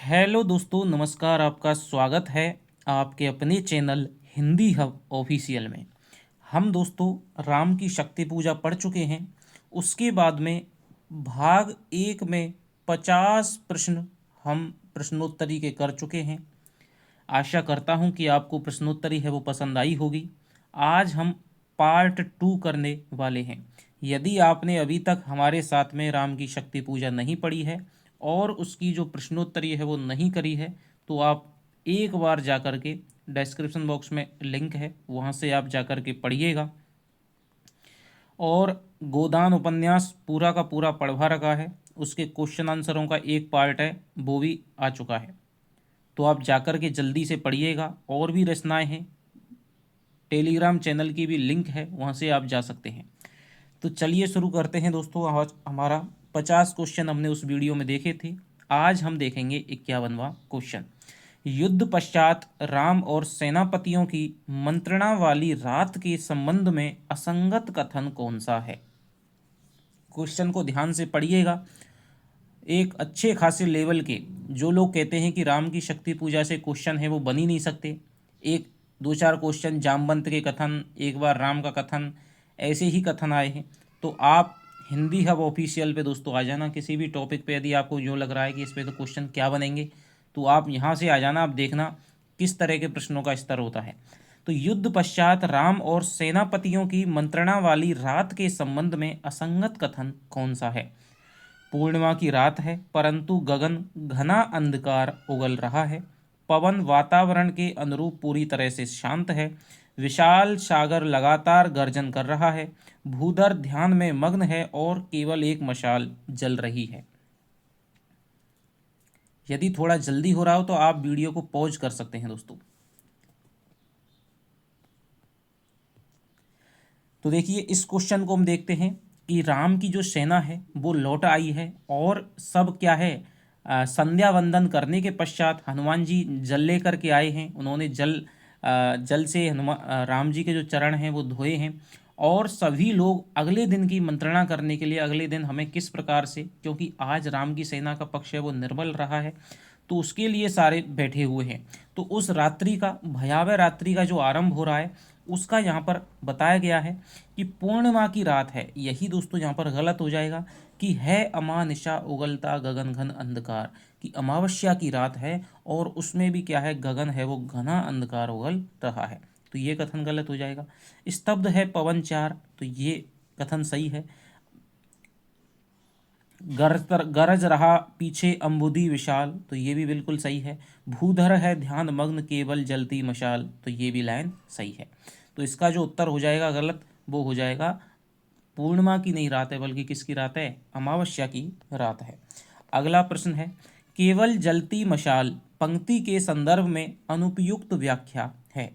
Hello दोस्तों, नमस्कार। आपका स्वागत है आपके अपने चैनल हिंदी हब ऑफिशियल में। हम दोस्तों राम की शक्ति पूजा पढ़ चुके हैं। उसके बाद में भाग 1 में 50 प्रश्न हम प्रश्नोत्तरी के कर चुके हैं। आशा करता हूं कि आपको प्रश्नोत्तरी है वो पसंद आई होगी। आज हम पार्ट 2 करने वाले हैं। यदि आपने अभी तक हमारे साथ में राम की शक्ति पूजा नहीं पढ़ी है और उसकी जो प्रश्नोत्तरी है वो नहीं करी है, तो आप एक बार जा कर के डिस्क्रिप्शन बॉक्स में लिंक है, वहाँ से आप जा कर के पढ़िएगा। और गोदान उपन्यास पूरा का पूरा पढ़वा रखा है, उसके क्वेश्चन आंसरों का एक पार्ट है वो भी आ चुका है, तो आप जाकर के जल्दी से पढ़िएगा। और भी रचनाएं हैं, टेलीग्राम चैनल की भी लिंक है, वहाँ से आप जा सकते हैं। तो चलिए शुरू करते हैं दोस्तों। आज हमारा 50 क्वेश्चन हमने उस वीडियो में देखे थे। आज हम देखेंगे 51वां क्वेश्चन। युद्ध पश्चात राम और सेनापतियों की मंत्रणा वाली रात के संबंध में असंगत कथन कौन सा है? क्वेश्चन को ध्यान से पढ़िएगा। एक अच्छे खासे लेवल के जो लोग कहते हैं कि राम की शक्ति पूजा से क्वेश्चन है वो बन ही नहीं सकते, एक दो चार क्वेश्चन जामवंत के कथन, एक बार राम का कथन, ऐसे ही कथन आए हैं, तो आप हिंदी हब ऑफिशियल पे दोस्तों आ जाना। किसी भी टॉपिक पे यदि आपको जो लग रहा है कि इस पे तो क्वेश्चन क्या बनेंगे, तो आप यहाँ से आ जाना। आप देखना किस तरह के प्रश्नों का स्तर होता है। तो युद्ध पश्चात राम और सेनापतियों की मंत्रणा वाली रात के संबंध में असंगत कथन कौन सा है? पूर्णिमा की रात है परंतु गगन घना अंधकार उगल रहा है। पवन वातावरण के अनुरूप पूरी तरह से शांत है। विशाल सागर लगातार गर्जन कर रहा है। भूधर ध्यान में मग्न है और केवल एक मशाल जल रही है। यदि थोड़ा जल्दी हो रहा हो तो आप वीडियो को पॉज कर सकते हैं दोस्तों। तो देखिए, इस क्वेश्चन को हम देखते हैं कि राम की जो सेना है वो लौट आई है और सब क्या है, संध्या वंदन करने के पश्चात हनुमान जी जल लेकर के आए हैं। उन्होंने जल से हनुमान राम जी के जो चरण हैं वो धोए हैं। और सभी लोग अगले दिन की मंत्रणा करने के लिए, अगले दिन हमें किस प्रकार से, क्योंकि आज राम की सेना का पक्ष है वो निर्बल रहा है, तो उसके लिए सारे बैठे हुए हैं। तो उस रात्रि का, भयावह रात्रि का जो आरंभ हो रहा है, उसका यहाँ पर बताया गया है कि पूर्णिमा की रात है। यही दोस्तों यहाँ पर गलत हो जाएगा कि है अमानिशा उगलता गगन घन अंधकार, कि अमावस्या की रात है और उसमें भी क्या है, गगन है वो घना अंधकार उगल रहा है, तो ये कथन गलत हो जाएगा। स्तब्ध है पवन चार, तो ये कथन सही है। गरज रहा पीछे अंबुदी विशाल, तो ये भी बिल्कुल सही है। भूधर है ध्यान मग्न केवल जलती मशाल, तो ये भी लाइन सही है। तो इसका जो उत्तर हो जाएगा गलत, वो हो जाएगा पूर्णिमा की नहीं रात है, बल्कि किसकी रात है, अमावस्या की रात है। अगला प्रश्न है, केवल जलती मशाल पंक्ति के संदर्भ में अनुपयुक्त व्याख्या है।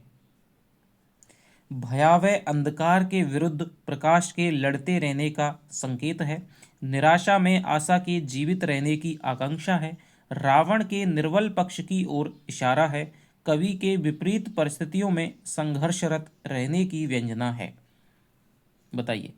भयावह अंधकार के विरुद्ध प्रकाश के लड़ते रहने का संकेत है। निराशा में आशा के जीवित रहने की आकांक्षा है। रावण के निर्बल पक्ष की ओर इशारा है। कवि के विपरीत परिस्थितियों में संघर्षरत रहने की व्यंजना है। बताइए।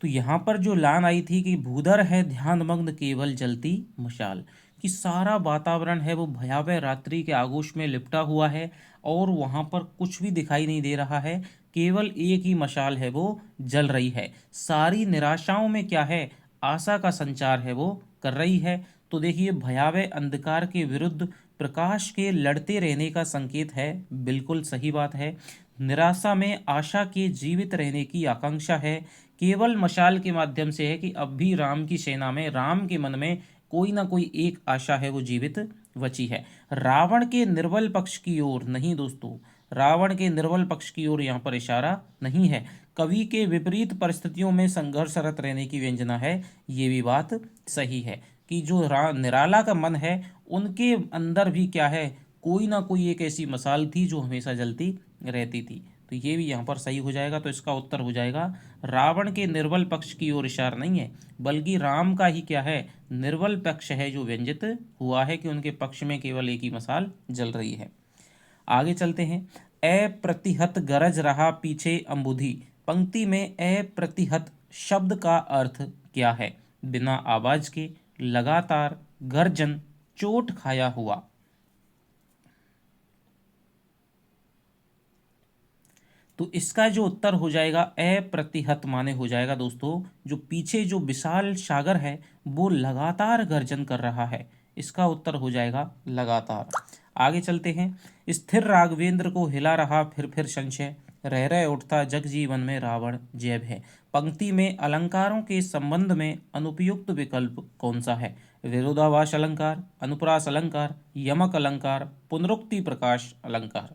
तो यहाँ पर जो लाइन आई थी कि भूधर है ध्यानमग्न केवल जलती मशाल, कि सारा वातावरण है वो भयावह रात्रि के आगोश में लिपटा हुआ है और वहाँ पर कुछ भी दिखाई नहीं दे रहा है, केवल एक ही मशाल है वो जल रही है। सारी निराशाओं में क्या है, आशा का संचार है वो कर रही है। तो देखिए, भयावह अंधकार के विरुद्ध प्रकाश के लड़ते रहने का संकेत है, बिल्कुल सही बात है। निराशा में आशा के जीवित रहने की आकांक्षा है। केवल मशाल के माध्यम से है कि अब भी राम की सेना में, राम के मन में कोई ना कोई एक आशा है वो जीवित बची है। रावण के निर्बल पक्ष की ओर नहीं दोस्तों, रावण के निर्बल पक्ष की ओर यहाँ पर इशारा नहीं है। कवि के विपरीत परिस्थितियों में संघर्षरत रहने की व्यंजना है, ये भी बात सही है कि जो निराला का मन है उनके अंदर भी क्या है, कोई ना कोई एक ऐसी मसाल थी जो हमेशा जलती रहती थी। तो ये भी यहाँ पर सही हो जाएगा। तो इसका उत्तर हो जाएगा, रावण के निर्बल पक्ष की ओर इशारा नहीं है, बल्कि राम का ही क्या है, निर्बल पक्ष है जो व्यंजित हुआ है, कि उनके पक्ष में केवल एक ही मसाल जल रही है। आगे चलते हैं। अप्रतिहत गरज रहा पीछे अंबुधि, पंक्ति में अप्रतिहत शब्द का अर्थ क्या है? बिना आवाज के, लगातार, गर्जन, चोट खाया हुआ। तो इसका जो उत्तर हो जाएगा अप्रतिहत माने हो जाएगा दोस्तों। जो पीछे जो विशाल सागर है वो लगातार गर्जन कर रहा है। इसका उत्तर हो जाएगा लगातार। आगे चलते हैं। स्थिर राघवेंद्र को हिला रहा फिर संशय, रह रह उठता जग जीवन में रावण जय है। पंक्ति में अलंकारों के संबंध में अनुपयुक्त विकल्प कौन सा है? विरोधाभास अलंकार, अनुप्रास अलंकार, यमक अलंकार, पुनरुक्ति प्रकाश अलंकार।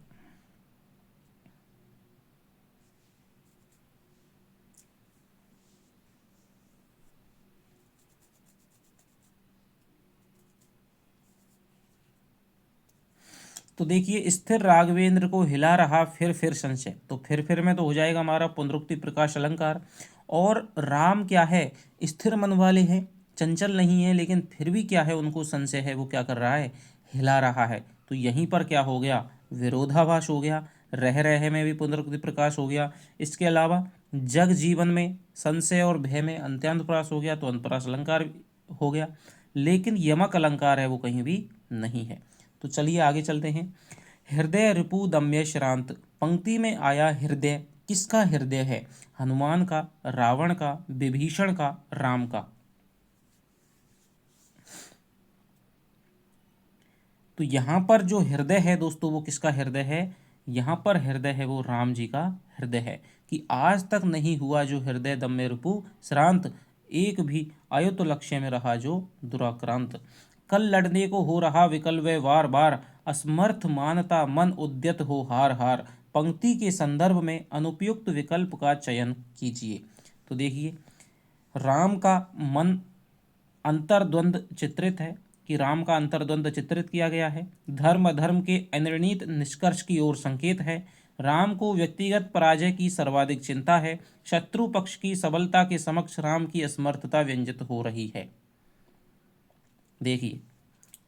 तो देखिए, स्थिर राघवेंद्र को हिला रहा फिर संशय, तो फिर में तो हो जाएगा हमारा पुनरुक्ति प्रकाश अलंकार। और राम क्या है? स्थिर मन वाले हैं, चंचल नहीं है, लेकिन फिर भी क्या है, उनको संशय है, वो क्या कर रहा है? हिला रहा है। तो यहीं पर क्या हो गया? विरोधाभास हो गया। रह रहे में भी पुनरुक्ति प्रकाश हो गया। इसके अलावा जग जीवन में संशय और भय में अंत्यानुप्रास हो गया, तो अनुप्रास अलंकार हो गया। लेकिन यमक अलंकार है वो कहीं भी नहीं है। तो चलिए आगे चलते हैं। हृदय रिपु दम्य श्रांत, पंक्ति में आया हृदय किसका हृदय है? हनुमान का, रावण का, विभीषण का, राम का। तो यहाँ पर जो हृदय है दोस्तों वो किसका हृदय है? यहाँ पर हृदय है वो राम जी का हृदय है। कि आज तक नहीं हुआ जो हृदय दम्य रिपु श्रांत, एक भी अयुत लक्ष्य में रहा जो दुराक्रांत। कल लड़ने को हो रहा विकल व वार बार, असमर्थ मानता मन उद्यत हो हार हार। पंक्ति के संदर्भ में अनुपयुक्त विकल्प का चयन कीजिए। तो देखिए, राम का मन अंतर्द्वंद चित्रित है, कि राम का अंतर्द्वंद चित्रित किया गया है। धर्म अधर्म के अनिर्णीत निष्कर्ष की ओर संकेत है। राम को व्यक्तिगत पराजय की सर्वाधिक चिंता है। शत्रु पक्ष की सबलता के समक्ष राम की असमर्थता व्यंजित हो रही है। देखिए,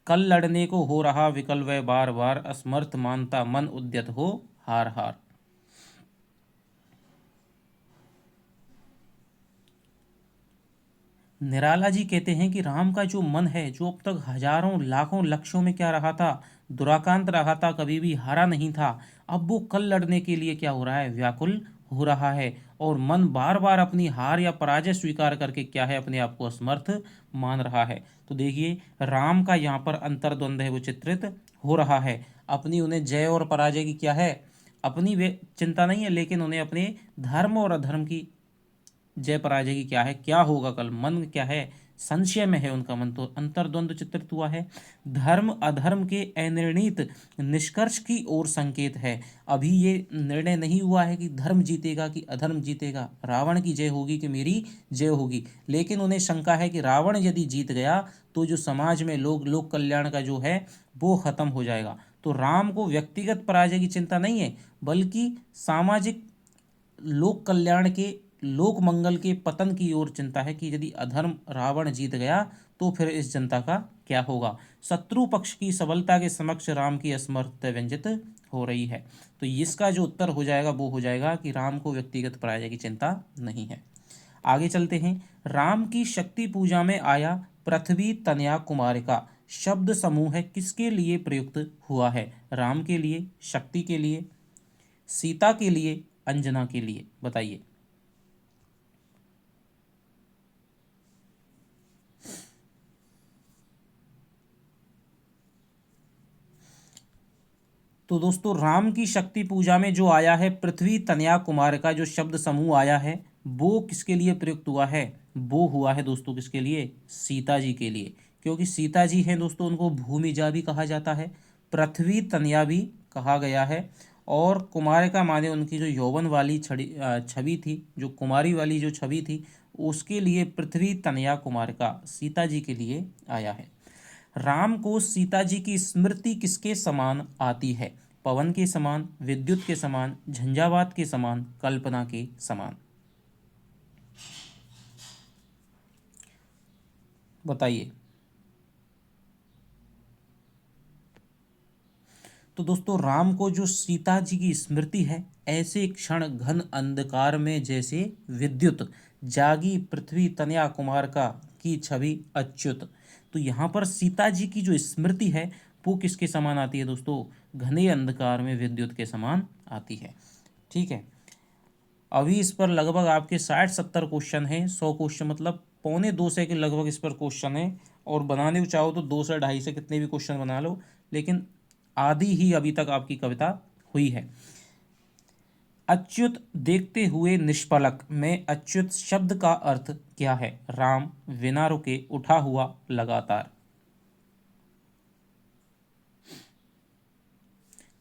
कल लड़ने को हो रहा विकल व बार बार, असमर्थ मानता मन उद्यत हो हार हार। निराला जी कहते हैं कि राम का जो मन है, जो अब तक हजारों लाखों लक्ष्यों में क्या रहा था? दुराकांत रहा था, कभी भी हारा नहीं था। अब वो कल लड़ने के लिए क्या हो रहा है? व्याकुल हो रहा है। और मन बार बार अपनी हार या पराजय स्वीकार करके क्या है? अपने आप को असमर्थ मान रहा है। तो देखिए, राम का यहाँ पर अंतर्द्वंद है वो चित्रित हो रहा है। अपनी उन्हें जय और पराजय की क्या है? अपनी वे चिंता नहीं है, लेकिन उन्हें अपने धर्म और अधर्म की जय पराजय की क्या है? क्या होगा कल? मन क्या है? संशय में है उनका मन। तो अंतर्द्वंद चित्रित हुआ है। धर्म अधर्म के अनिर्णीत निष्कर्ष की ओर संकेत है। अभी ये निर्णय नहीं हुआ है कि धर्म जीतेगा कि अधर्म जीतेगा, रावण की जय होगी कि मेरी जय होगी। लेकिन उन्हें शंका है कि रावण यदि जीत गया तो जो समाज में लोक कल्याण का जो है वो खत्म हो जाएगा। तो राम को व्यक्तिगत पराजय की चिंता नहीं है, बल्कि सामाजिक लोक कल्याण के, लोक मंगल के पतन की ओर चिंता है। कि यदि अधर्म रावण जीत गया तो फिर इस जनता का क्या होगा? शत्रु पक्ष की सबलता के समक्ष राम की असमर्थता व्यंजित हो रही है। तो इसका जो उत्तर हो जाएगा वो हो जाएगा कि राम को व्यक्तिगत पराजय की चिंता नहीं है। आगे चलते हैं। राम की शक्ति पूजा में आया पृथ्वी तनया कुमारिका शब्द समूह है किसके लिए प्रयुक्त हुआ है? राम के लिए, शक्ति के लिए, सीता के लिए, अंजना के लिए। बताइए। तो दोस्तों, राम की शक्ति पूजा में जो आया है पृथ्वी तनया कुमार का जो शब्द समूह आया है वो किसके लिए प्रयुक्त हुआ है? वो हुआ है दोस्तों किसके लिए? सीता जी के लिए। क्योंकि सीता जी हैं दोस्तों, उनको भूमिजा भी कहा जाता है, पृथ्वी तनया भी कहा गया है। और कुमारिका माने उनकी जो यौवन वाली छवि थी, जो कुमारी वाली जो छवि थी, उसके लिए पृथ्वी तनया कुमारिका सीता जी के लिए आया है। राम को सीता जी की स्मृति किसके समान आती है? पवन के समान, विद्युत के समान, झंझावात के समान, कल्पना के समान। बताइए। तो दोस्तों, राम को जो सीता जी की स्मृति है ऐसे क्षण घन अंधकार में जैसे विद्युत, जागी पृथ्वी तनया कुमार का की छवि अच्युत। तो यहाँ पर सीता जी की जो स्मृति है वो किसके समान आती है दोस्तों? घने अंधकार में विद्युत के समान आती है। ठीक है, अभी इस पर लगभग आपके 60-70 क्वेश्चन हैं। 100 क्वेश्चन मतलब 1.25 के लगभग इस पर क्वेश्चन है, और बनाने को चाहो तो 2 से 2.5 से कितने भी क्वेश्चन बना लो, लेकिन आधी ही अभी तक आपकी कविता हुई है। अच्युत देखते हुए निष्पलक में अच्युत शब्द का अर्थ क्या है? राम, बिना रुके, उठा हुआ, लगातार।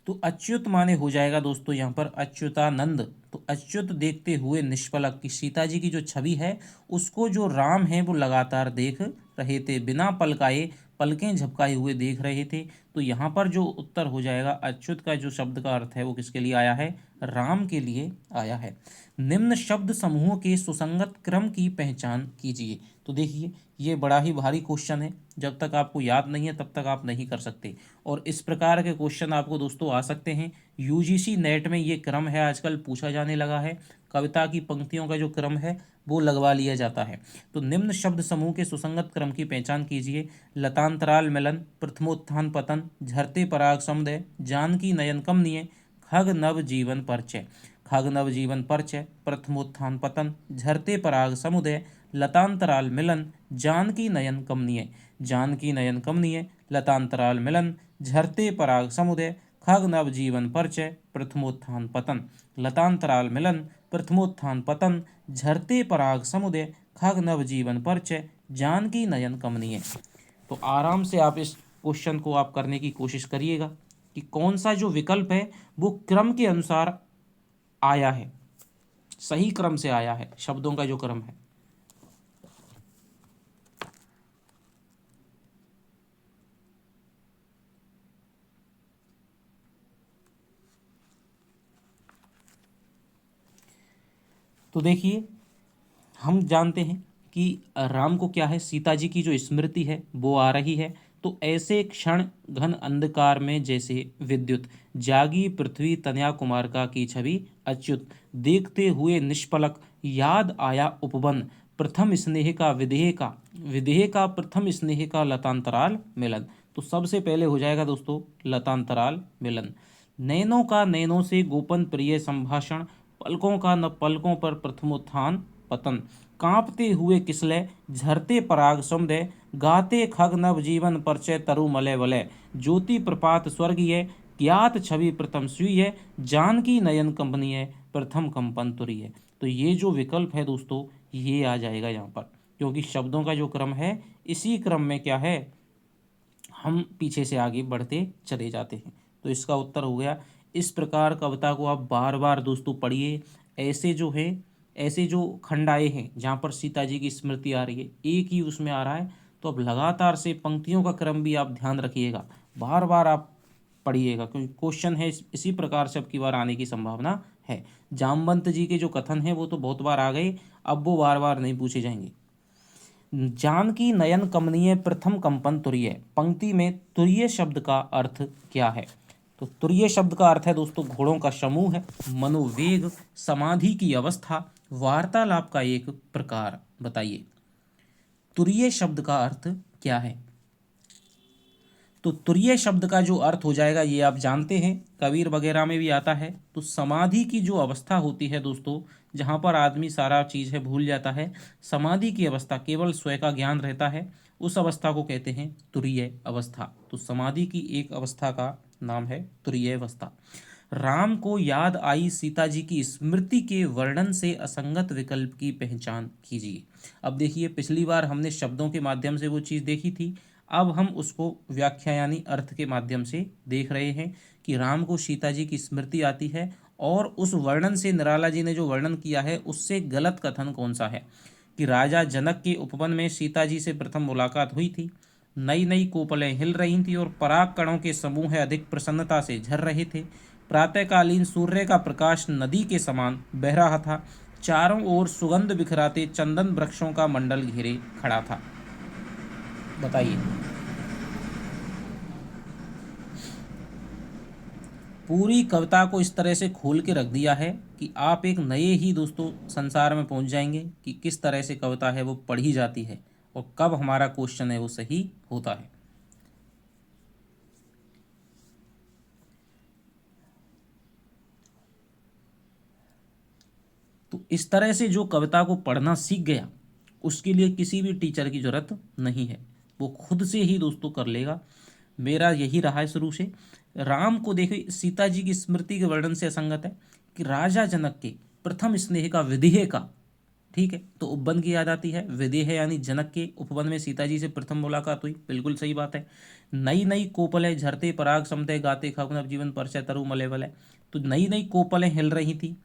तो अच्युत माने हो जाएगा दोस्तों यहाँ पर अच्युतानंद। तो अच्युत देखते हुए निष्पलक की सीता जी की जो छवि है उसको जो राम है वो लगातार देख रहे थे, बिना पलकाए, पलकें झपकाए हुए देख रहे थे। तो यहाँ पर जो उत्तर हो जाएगा, अच्युत का जो शब्द का अर्थ है वो किसके लिए आया है? राम के लिए आया है। निम्न शब्द समूहों के सुसंगत क्रम की पहचान कीजिए। तो देखिए ये बड़ा ही भारी क्वेश्चन है, जब तक आपको याद नहीं है तब तक आप नहीं कर सकते, और इस प्रकार के क्वेश्चन आपको दोस्तों आ सकते हैं। यूजीसी नेट में ये क्रम है आजकल पूछा जाने लगा है, कविता की पंक्तियों का जो क्रम है वो लगवा लिया जाता है। तो निम्न शब्द समूह के सुसंगत क्रम की पहचान कीजिए। लतांतराल मिलन, प्रथमोत्थान पतन, झरते पराग समुदय, जानकी नयन कमनीय, खग नव जीवन परिचय। खग नव जीवन परिचय, प्रथमोत्थान पतन, झरते पराग समुदय, लतांतराल मिलन, जानकी नयन कमनीय। जानकी नयन कमनीय, लतांतराल मिलन, झरते पराग समुदय, खग नव जीवन परिचय, प्रथमोत्थान पतन। लतांतराल मिलन, प्रथमोत्थान पतन, झरते पराग समुदय, खग नव जीवन परिचय, जानकी नयन कमनीय। तो आराम से आप इस क्वेश्चन को आप करने की कोशिश करिएगा कि कौन सा जो विकल्प है वो क्रम के अनुसार आया है, सही क्रम से आया है, शब्दों का जो क्रम है। तो देखिए हम जानते हैं कि राम को क्या है, सीता जी की जो स्मृति है वो आ रही है। तो ऐसे क्षण घन अंधकार में जैसे विद्युत, जागी पृथ्वी तनया कुमार का की छवि अच्युत, देखते हुए निष्पलक, याद आया उपवन, प्रथम स्नेह का विदेह का, विदेह का प्रथम स्नेह का लतांतराल मिलन। तो सबसे पहले हो जाएगा दोस्तों लतांतराल मिलन। नैनों का नैनों से गोपन प्रिय संभाषण, पलकों का न पलकों पर प्रथमोत्थान पतन, कांपते हुए किसलय, झरते पराग समुदय, गाते खग नव जीवन परिचय तरु मलय वलय, ज्योति प्रपात स्वर्गीय, ज्ञात छवि प्रथम स्वीय, जानकी नयन कंपनीय, प्रथम कंपन तुरीय। तो ये जो विकल्प है दोस्तों ये आ जाएगा यहाँ पर, क्योंकि शब्दों का जो क्रम है इसी क्रम में क्या है, हम पीछे से आगे बढ़ते चले जाते हैं। तो इसका उत्तर हो गया। इस प्रकार कविता को आप बार बार दोस्तों पढ़िए। ऐसे जो है, ऐसे जो खंड आए हैं जहाँ पर सीता जी की स्मृति आ रही है, एक ही उसमें आ रहा है, तो अब लगातार से पंक्तियों का क्रम भी आप ध्यान रखिएगा, बार बार आप पढ़िएगा, क्योंकि क्वेश्चन है इसी प्रकार से अब की बार आने की संभावना है। जामवंत जी के जो कथन हैं वो तो बहुत बार आ गए, अब वो बार बार नहीं पूछे जाएंगे। जानकी नयन कमनीय, प्रथम कंपन तुरीय। पंक्ति में तुरीय शब्द का अर्थ क्या है? तो तुरीय शब्द का अर्थ है दोस्तों घोड़ों का समूह है, मनोवेग, समाधि की अवस्था, वार्तालाप का एक प्रकार। बताइए तुरीय शब्द का अर्थ क्या है? तो तुरीय शब्द का जो अर्थ हो जाएगा ये आप जानते हैं, कबीर वगैरह में भी आता है। तो समाधि की जो अवस्था होती है दोस्तों, जहाँ पर आदमी सारा चीज़ है भूल जाता है, समाधि की अवस्था, केवल स्वयं का ज्ञान रहता है, उस अवस्था को कहते हैं तुरीय अवस्था। तो समाधि की एक अवस्था का नाम है तुरीय अवस्था। राम को याद आई सीता जी की स्मृति के वर्णन से असंगत विकल्प की पहचान कीजिए। अब देखिए पिछली बार हमने शब्दों के माध्यम से वो चीज़ देखी थी, अब हम उसको व्याख्या यानी अर्थ के माध्यम से देख रहे हैं कि राम को सीता जी की स्मृति आती है, और उस वर्णन से निराला जी ने जो वर्णन किया है उससे गलत कथन कौन सा है? कि राजा जनक के उपवन में सीता जी से प्रथम मुलाकात हुई थी, नई नई कोपलें हिल रही थी और पराग कणों के समूह अधिक प्रसन्नता से झर रहे थे, प्रातःकालीन सूर्य का प्रकाश नदी के समान बह रहा था, चारों ओर सुगंध बिखराते चंदन वृक्षों का मंडल घेरे खड़ा था। बताइए पूरी कविता को इस तरह से खोल के रख दिया है कि आप एक नए ही दोस्तों संसार में पहुंच जाएंगे कि किस तरह से कविता है वो पढ़ी जाती है और कब हमारा क्वेश्चन है वो सही होता है। तो इस तरह से जो कविता को पढ़ना सीख गया उसके लिए किसी भी टीचर की जरूरत नहीं है, वो खुद से ही दोस्तों कर लेगा। मेरा यही रहा है शुरू से। राम को देखो, सीता जी की स्मृति के वर्णन से असंगत है कि राजा जनक के प्रथम स्नेह का विदेह का, ठीक है, तो उपवन की याद आती है। विदेह यानी जनक के उपवन में सीता जी से प्रथम मुलाकात हुई, बिल्कुल सही बात है। नई नई कोपलें झरते पराग समते गाते खगनव जीवन परचय तरु मले वलय, तो नई नई कोपलें हिल रही थी,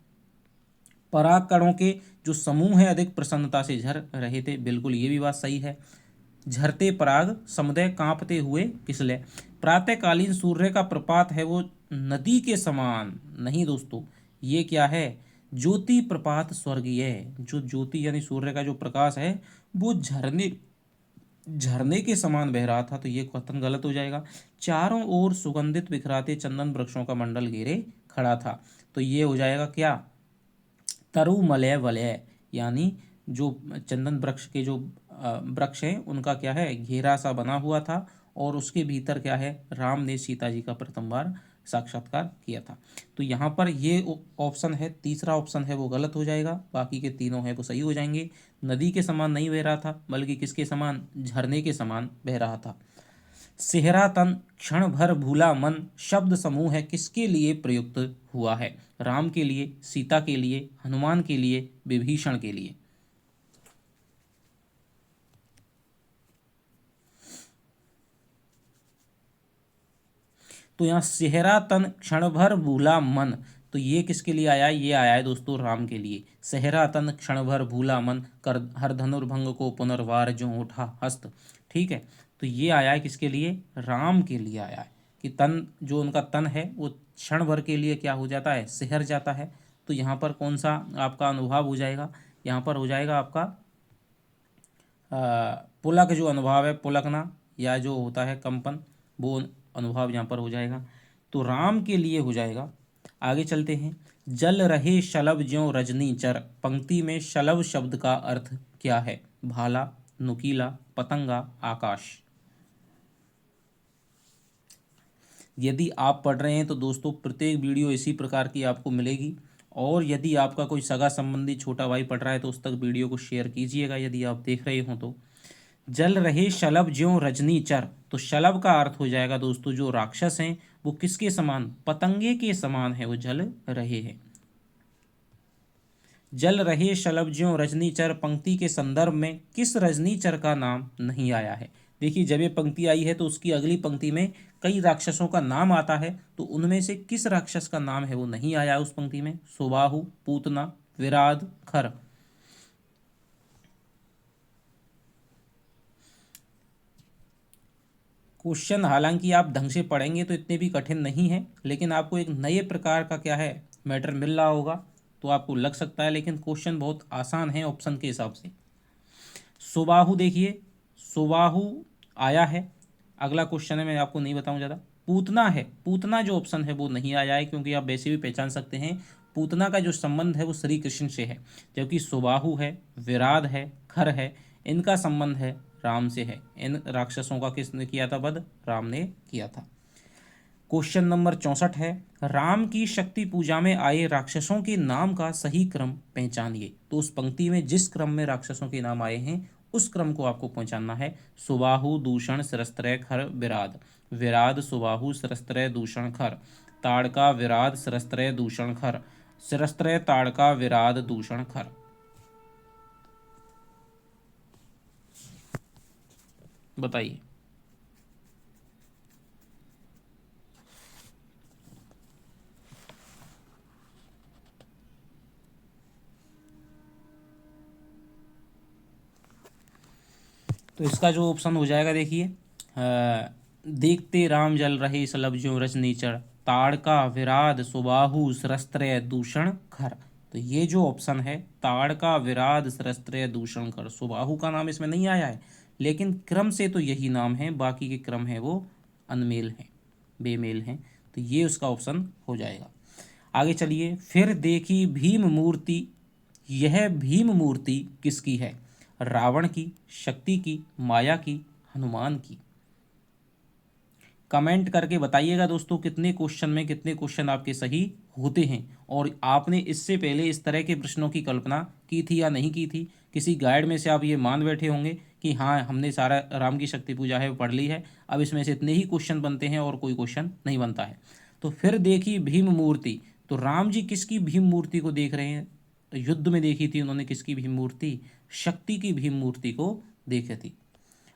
पराग कणों के जो समूह है अधिक प्रसन्नता से झर रहे थे, बिल्कुल ये भी बात सही है। झरते पराग समुदय कांपते हुए फिसले। प्रातःकालीन सूर्य का प्रपात है वो नदी के समान नहीं दोस्तों, ये क्या है, ज्योति प्रपात स्वर्गीय है। जो ज्योति यानी सूर्य का जो प्रकाश है वो झरने झरने के समान बह रहा था, तो ये कथन गलत हो जाएगा। चारों ओर सुगंधित बिखराते चंदन वृक्षों का मंडल घेरे खड़ा था, तो ये हो जाएगा क्या, तरु मलय वलय, यानी जो चंदन वृक्ष के जो वृक्ष हैं उनका क्या है, घेरा सा बना हुआ था और उसके भीतर क्या है, राम ने सीता जी का प्रथम बार साक्षात्कार किया था। तो यहाँ पर ये ऑप्शन है, तीसरा ऑप्शन है वो गलत हो जाएगा, बाकी के तीनों है वो सही हो जाएंगे। नदी के समान नहीं बह रहा था बल्कि किसके समान, झरने के समान बह रहा था। सेहरा तन क्षण भर भूला मन शब्द समूह है किसके लिए प्रयुक्त हुआ है, राम के लिए, सीता के लिए, हनुमान के लिए, विभीषण के लिए। तो यहाँ सेहरा तन क्षण भर भूला मन, तो ये किसके लिए आया है, ये आया है दोस्तों राम के लिए। सेहरा तन क्षण भर भूला मन कर हर धनुर्भंग को पुनर्वार जो उठा हस्त, ठीक है, तो ये आया है किसके लिए, राम के लिए आया है कि तन जो उनका तन है वो क्षण भर के लिए क्या हो जाता है, सिहर जाता है। तो यहाँ पर कौन सा आपका अनुभव हो जाएगा, यहाँ पर हो जाएगा आपका पुलक जो अनुभव है, पुलकना या जो होता है कंपन, वो अनुभव यहाँ पर हो जाएगा। तो राम के लिए हो जाएगा। आगे चलते हैं। जल रहे शलभ ज्यों रजनी चर, पंक्ति में शलभ शब्द का अर्थ क्या है, भाला, नुकीला, पतंगा, आकाश। यदि आप पढ़ रहे हैं तो दोस्तों प्रत्येक वीडियो इसी प्रकार की आपको मिलेगी, और यदि आपका कोई सगा संबंधी छोटा भाई पढ़ रहा है तो उस तक वीडियो को शेयर कीजिएगा यदि आप देख रहे हो तो। जल रहे शलभ ज्यों रजनी चर, तो शलभ का अर्थ हो जाएगा दोस्तों जो राक्षस हैं वो किसके समान, पतंगे के समान है वो जल रहे हैं। जल रहे शलभ ज्यों रजनीचर पंक्ति के संदर्भ में किस रजनीचर का नाम नहीं आया है। देखिए जब ये पंक्ति आई है तो उसकी अगली पंक्ति में कई राक्षसों का नाम आता है, तो उनमें से किस राक्षस का नाम है वो नहीं आया उस पंक्ति में, सुबाहु, पूतना, विराध, खर। क्वेश्चन हालांकि आप ढंग से पढ़ेंगे तो इतने भी कठिन नहीं है, लेकिन आपको एक नए प्रकार का क्या है मैटर मिल रहा होगा तो आपको लग सकता है, लेकिन क्वेश्चन बहुत आसान है ऑप्शन के हिसाब से। सुबाहु देखिए, सुबाहु आया है, अगला क्वेश्चन है मैं आपको नहीं बताऊं ज़्यादा। पूतना है, पूतना जो ऑप्शन है वो नहीं आया है क्योंकि आप वैसे भी पहचान सकते हैं पूतना का जो संबंध है वो श्री कृष्ण से है, जबकि सुबाहु है, विराध है, खर है, इनका संबंध है राम से है। इन राक्षसों का किसने किया था वध, राम ने किया था। क्वेश्चन नंबर 64 है, राम की शक्ति पूजा में आए राक्षसों के नाम का सही क्रम पहचानिए। तो उस पंक्ति में जिस क्रम में राक्षसों के नाम आए हैं उस क्रम को आपको पहचानना है। सुबाहु, दूषण, सरस्त्रय, खर, विराध। विराध, सुबाहु, सरस्त्रय, दूषण, खर। ताड़का, विराध, सरस्त्रय, दूषण, खर। सरस्त्रय, ताड़का, विराध, दूषण, खर। बताइए। तो इसका जो ऑप्शन हो जाएगा देखिए, देखते राम जल रहे सलभ ज्यों रजनीचर, ताड़का, विराध, सुबाहु, सरस्त्रय, दूषण, खर। तो ये जो ऑप्शन है ताड़का, विराध, सरस्त्रय, दूषण, खर, सुबाहु का नाम इसमें नहीं आया है, लेकिन क्रम से तो यही नाम है, बाकी के क्रम है वो अनमेल हैं, बेमेल हैं। तो ये उसका ऑप्शन हो जाएगा। आगे चलिए, फिर देखी भीम मूर्ति, यह भीम मूर्ति किसकी है? रावण की, शक्ति की, माया की, हनुमान की? कमेंट करके बताइएगा दोस्तों कितने क्वेश्चन में कितने क्वेश्चन आपके सही होते हैं, और आपने इससे पहले इस तरह के प्रश्नों की कल्पना की थी या नहीं की थी। किसी गाइड में से आप ये मान बैठे होंगे कि हाँ हमने सारा राम की शक्ति पूजा है वो पढ़ ली है, अब इसमें से इतने ही क्वेश्चन बनते हैं और कोई क्वेश्चन नहीं बनता है। तो फिर देखी भीम मूर्ति, तो राम जी किसकी भीम मूर्ति को देख रहे हैं? युद्ध में देखी थी उन्होंने किसकी भीम मूर्ति? शक्ति की भीम मूर्ति को देखी थी।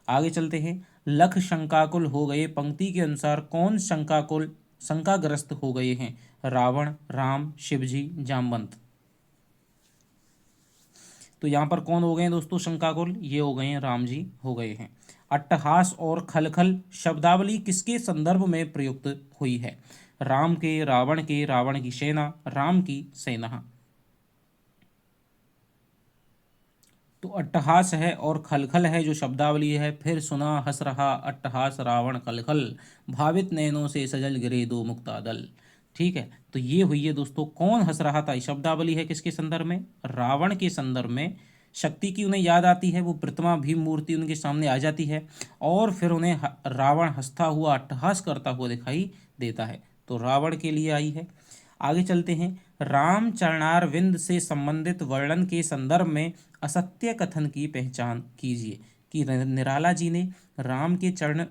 आगे चलते हैं, लख शंकाकुल हो गए, पंक्ति के अनुसार कौन शंकाकुल शंकाग्रस्त हो गए हैं? रावण, राम, शिवजी, जामवंत? तो यहाँ पर कौन हो गए हैं दोस्तों शंकाकुल? ये हो गए हैं राम जी हो गए हैं। अट्टहास और खलखल शब्दावली किसके संदर्भ में प्रयुक्त हुई है? राम के, रावण के, रावण की सेना, राम की सेना? तो अट्टहास है और खलखल है जो शब्दावली है। फिर सुना हंस रहा अट्टहास रावण खलखल, भावित नैनों से सजल गिरे दो मुक्तादल। ठीक है, तो ये हुई है दोस्तों कौन हंस रहा था, शब्दावली है किसके संदर्भ में? रावण के संदर्भ में। शक्ति की उन्हें याद आती है, वो प्रतिमा भीम मूर्ति उनके सामने आ जाती है, और फिर उन्हें रावण हंसता हुआ अट्टहास करता हुआ दिखाई देता है, तो रावण के लिए आई है। आगे चलते हैं, राम चरणारविंद से संबंधित वर्णन के संदर्भ में असत्य कथन की पहचान कीजिए। कि निराला जी ने राम के चरण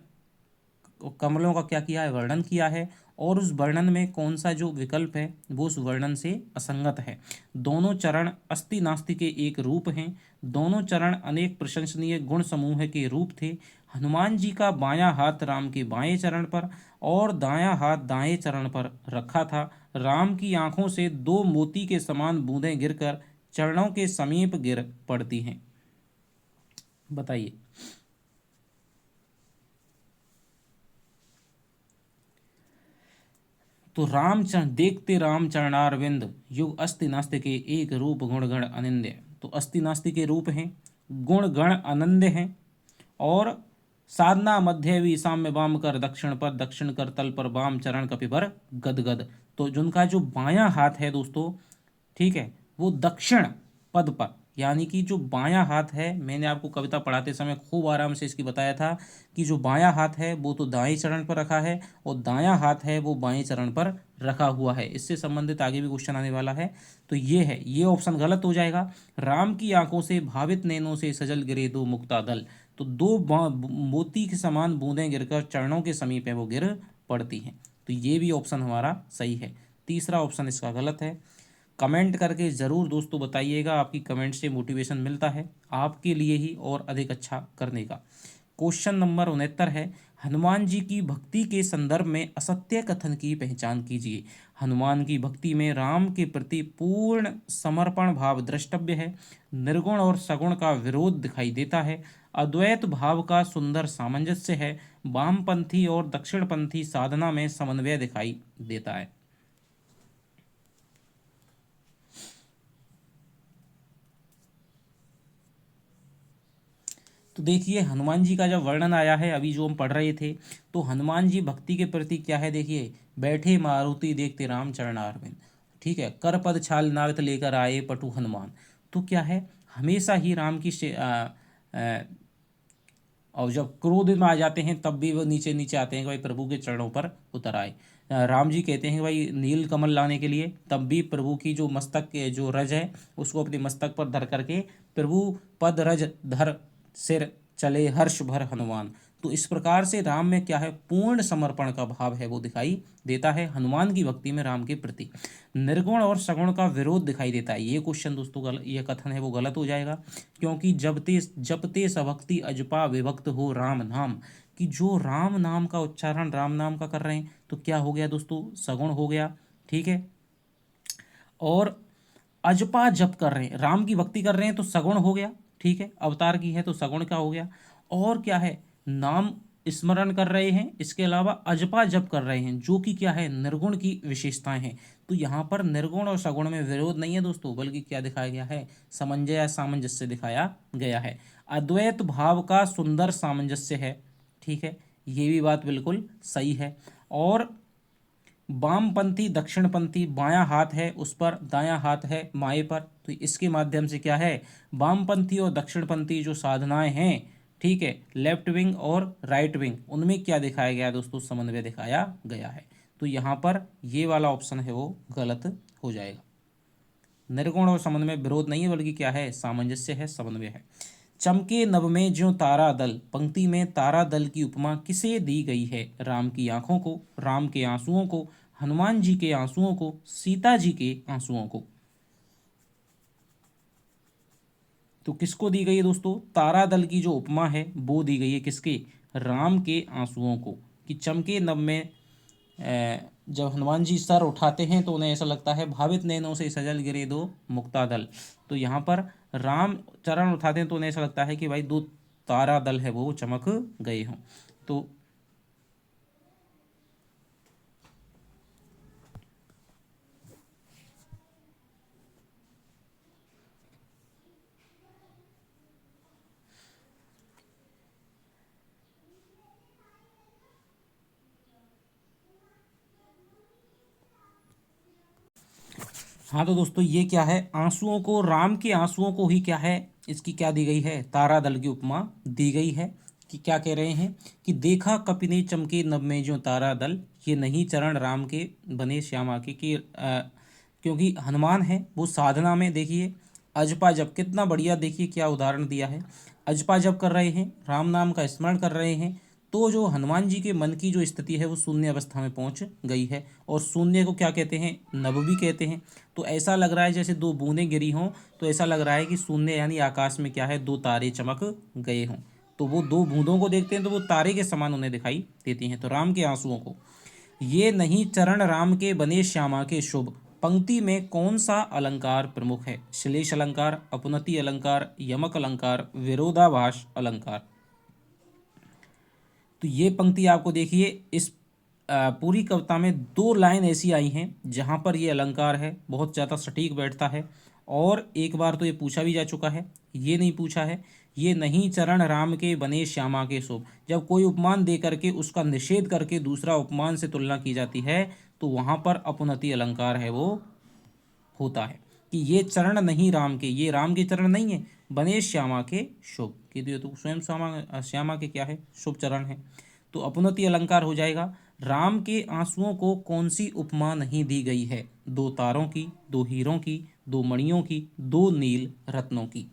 कमलों का क्या किया है? वर्णन किया है, और उस वर्णन में कौन सा जो विकल्प है वो उस वर्णन से असंगत है। दोनों चरण अस्ति नास्ति के एक रूप हैं, दोनों चरण अनेक प्रशंसनीय गुण समूह के रूप थे। हनुमान जी का बायां हाथ राम के बाएं चरण पर और दायां हाथ दाएं चरण पर रखा था। राम की आंखों से दो मोती के समान बूंदें गिरकर चरणों के समीप गिर पड़ती हैं। बताइए। तो रामचरण देखते राम चरणारविंद, युग अस्ति नास्ति के एक रूप गुण गण अनिंद्य। तो अस्ति नास्ति के रूप हैं, गुण गण अनंद हैं, और साधना मध्य भी साम्य वाम कर दक्षिण पर, दक्षिण कर तल पर, वाम चरण कपिपर गदगद। तो जिनका जो बायां हाथ है दोस्तों, ठीक है, वो दक्षिण पद पर, यानी कि जो बायां हाथ है, मैंने आपको कविता पढ़ाते समय खूब आराम से इसकी बताया था कि जो बायां हाथ है वो तो दाएं चरण पर रखा है, और दायां हाथ है वो बाएं चरण पर रखा हुआ है। इससे संबंधित आगे भी क्वेश्चन आने वाला है, तो ये है, ये ऑप्शन गलत हो जाएगा। राम की आंखों से भावित नैनों से सजल गिरे दो मुक्तादल, तो दो मोती के समान बूंदें गिरकर चरणों के समीप है वो गिर पड़ती हैं, तो ये भी ऑप्शन हमारा सही है। तीसरा ऑप्शन इसका गलत है। कमेंट करके ज़रूर दोस्तों बताइएगा, आपकी कमेंट से मोटिवेशन मिलता है आपके लिए ही और अधिक अच्छा करने का। क्वेश्चन नंबर 69 है, हनुमान जी की भक्ति के संदर्भ में असत्य कथन की पहचान कीजिए। हनुमान की भक्ति में राम के प्रति पूर्ण समर्पण भाव द्रष्टव्य है, निर्गुण और सगुण का विरोध दिखाई देता है, अद्वैत भाव का सुंदर सामंजस्य है, वामपंथी और दक्षिणपंथी साधना में समन्वय दिखाई देता है। तो देखिए हनुमान जी का जब वर्णन आया है अभी जो हम पढ़ रहे थे, तो हनुमान जी भक्ति के प्रति क्या है, देखिए, बैठे मारुति देखते राम चरणारविंद, ठीक है, कर पद छाल नावित लेकर आए पटु हनुमान। तो क्या है, हमेशा ही राम की और जब क्रोध में आ जाते हैं तब भी वो नीचे नीचे आते हैं कि भाई प्रभु के चरणों पर उतर आए। राम जी कहते हैं कि भाई नील कमल लाने के लिए, तब भी प्रभु की जो मस्तक के जो रज है उसको अपने मस्तक पर धर करके प्रभु पद रज धर सिर चले हर्ष भर हनुमान। तो इस प्रकार से राम में क्या है, पूर्ण समर्पण का भाव है वो दिखाई देता है हनुमान की भक्ति में राम के प्रति। निर्गुण और सगुण का विरोध दिखाई देता है, ये क्वेश्चन दोस्तों ये कथन है वो गलत हो जाएगा, क्योंकि जपते सभक्ति अजपा विभक्त हो राम नाम, कि जो राम नाम का उच्चारण राम नाम का कर रहे हैं तो क्या हो गया दोस्तों, सगुण हो गया, ठीक है। और अजपा जप कर रहे हैं, राम की भक्ति कर रहे हैं तो सगुण हो गया, ठीक है, अवतार की है तो सगुण का हो गया। और क्या है, नाम स्मरण कर रहे हैं, इसके अलावा अजपा जप कर रहे हैं, जो कि क्या है, निर्गुण की विशेषताएं हैं। तो यहाँ पर निर्गुण और सगुण में विरोध नहीं है दोस्तों, बल्कि क्या दिखाया गया है, समन्वय या सामंजस्य दिखाया गया है। अद्वैत भाव का सुंदर सामंजस्य है, ठीक है, ये भी बात बिल्कुल सही है। और वामपंथी दक्षिणपंथी, बायां हाथ है उस पर, दायां हाथ है माए पर। तो इसके माध्यम से क्या है, वामपंथी और दक्षिणपंथी जो साधनाएं हैं, ठीक है, लेफ्ट विंग और राइट विंग, उनमें क्या दिखाया गया दोस्तों, समन्वय दिखाया गया है। तो यहाँ पर ये वाला ऑप्शन है वो गलत हो जाएगा। निर्गुण और समन्वय विरोध नहीं है, बल्कि क्या है, सामंजस्य है, समन्वय है। चमके नभ में ज्यों तारा दल, पंक्ति में तारा दल की उपमा किसे दी गई है? राम की आंखों को, राम के आंसुओं को, हनुमान जी के आंसुओं को, सीता जी के आंसुओं को। तो किसको दी गई है दोस्तों, तारा दल की जो उपमा है वो दी गई है किसके, राम के आंसुओं को। कि चमके नभ में जब हनुमान जी सर उठाते हैं तो उन्हें ऐसा लगता है भावित नैनों से सजल गिरे दो मुक्ता दल। तो यहाँ पर राम चरण उठाते हैं तो उन्हें ऐसा लगता है कि भाई दो तारा दल है वो चमक गए हों। तो हाँ, तो दोस्तों ये क्या है, आंसुओं को, राम के आंसुओं को ही क्या है, इसकी क्या दी गई है, तारा दल की उपमा दी गई है। कि क्या कह रहे हैं कि देखा कपिने चमके नभ में जो तारा दल, ये नहीं चरण राम के बने श्यामा के। कि क्योंकि हनुमान है वो साधना में, देखिए अजपा जप, कितना बढ़िया, देखिए क्या उदाहरण दिया है। अजपा जप कर रहे हैं, राम नाम का स्मरण कर रहे हैं, तो जो हनुमान जी के मन की जो स्थिति है वो शून्य अवस्था में पहुंच गई है। और शून्य को क्या कहते हैं, नभ भी कहते हैं। तो ऐसा लग रहा है जैसे दो बूंदें गिरी हों, तो ऐसा लग रहा है कि शून्य यानी आकाश में क्या है, दो तारे चमक गए हों। तो वो दो बूंदों को देखते हैं तो वो तारे के समान उन्हें दिखाई देती हैं। तो राम के आंसुओं को, ये नहीं चरण राम के बने श्यामा के शुभ, पंक्ति में कौन सा अलंकार प्रमुख है? श्लेष अलंकार, अपनति अलंकार, यमक अलंकार, विरोधाभास अलंकार। तो ये पंक्ति आपको देखिए, इस पूरी कविता में दो लाइन ऐसी आई हैं जहाँ पर ये अलंकार है बहुत ज़्यादा सटीक बैठता है। और एक बार तो ये पूछा भी जा चुका है, ये नहीं पूछा है, ये नहीं चरण राम के बने श्यामा के शोभ। जब कोई उपमान दे करके उसका निषेध करके दूसरा उपमान से तुलना की जाती है तो वहाँ पर अपनति अलंकार है वो होता है। कि ये चरण नहीं राम के, ये राम के चरण नहीं है, बने श्यामा के शुभ। कि ये तो स्वयं श्यामा के क्या है, शुभ चरण है। तो अपनति अलंकार हो जाएगा। राम के आंसुओं को कौन सी उपमा नहीं दी गई है? दो तारों की, दो हीरों की, दो मणियों की, दो नील रत्नों की।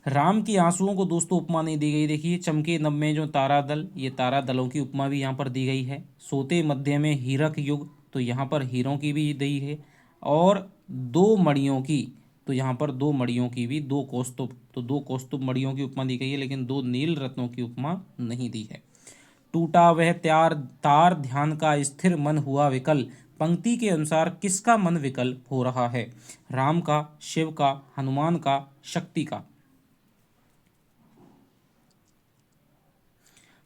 राम के आंसुओं को दोस्तों उपमा नहीं दी गई। देखिए चमके नभ में जो तारा दल, ये तारा दलों की उपमा भी यहाँ पर दी गई है। सोते मध्य में हीरक युग, तो यहाँ पर हीरों की भी दी है। और दो मणियों की, तो यहाँ पर दो मणियों की भी, दो कौस्तुभ, तो दो कौस्तुभ मणियों की उपमा दी गई है, लेकिन दो नील रत्नों की उपमा नहीं दी है। टूटा वह त्यार तार ध्यान का स्थिर मन हुआ विकल, पंक्ति के अनुसार किसका मन विकल हो रहा है? राम का, शिव का, हनुमान का, शक्ति का।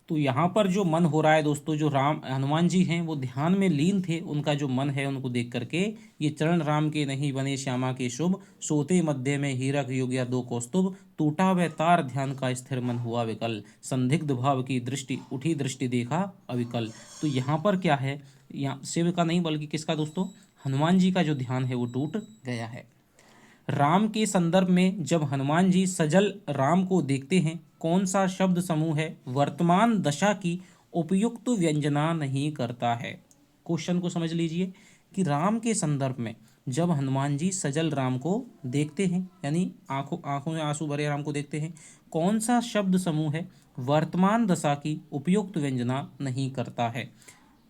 तो यहाँ पर जो मन हो रहा है दोस्तों, जो राम हनुमान जी हैं वो ध्यान में लीन थे, उनका जो मन है उनको देख करके, ये चरण राम के नहीं बने श्यामा के शुभ, सोते मध्य में हीरक युग या दो कौस्तुभ, टूटा वह तार ध्यान का स्थिर मन हुआ विकल, संदिग्ध भाव की दृष्टि उठी दृष्टि देखा अविकल। तो यहाँ पर क्या है, यहाँ शिव का नहीं बल्कि किसका दोस्तों, हनुमान जी का जो ध्यान है वो टूट गया है। राम के संदर्भ में जब हनुमान जी सजल राम को देखते हैं, कौन सा शब्द समूह है वर्तमान दशा की उपयुक्त व्यंजना नहीं करता है? क्वेश्चन को समझ लीजिए कि राम के संदर्भ में जब हनुमान जी सजल राम को देखते हैं, यानी आंखों आंखों में आंसू भरे राम को देखते हैं, कौन सा शब्द समूह है वर्तमान दशा की उपयुक्त व्यंजना नहीं करता है?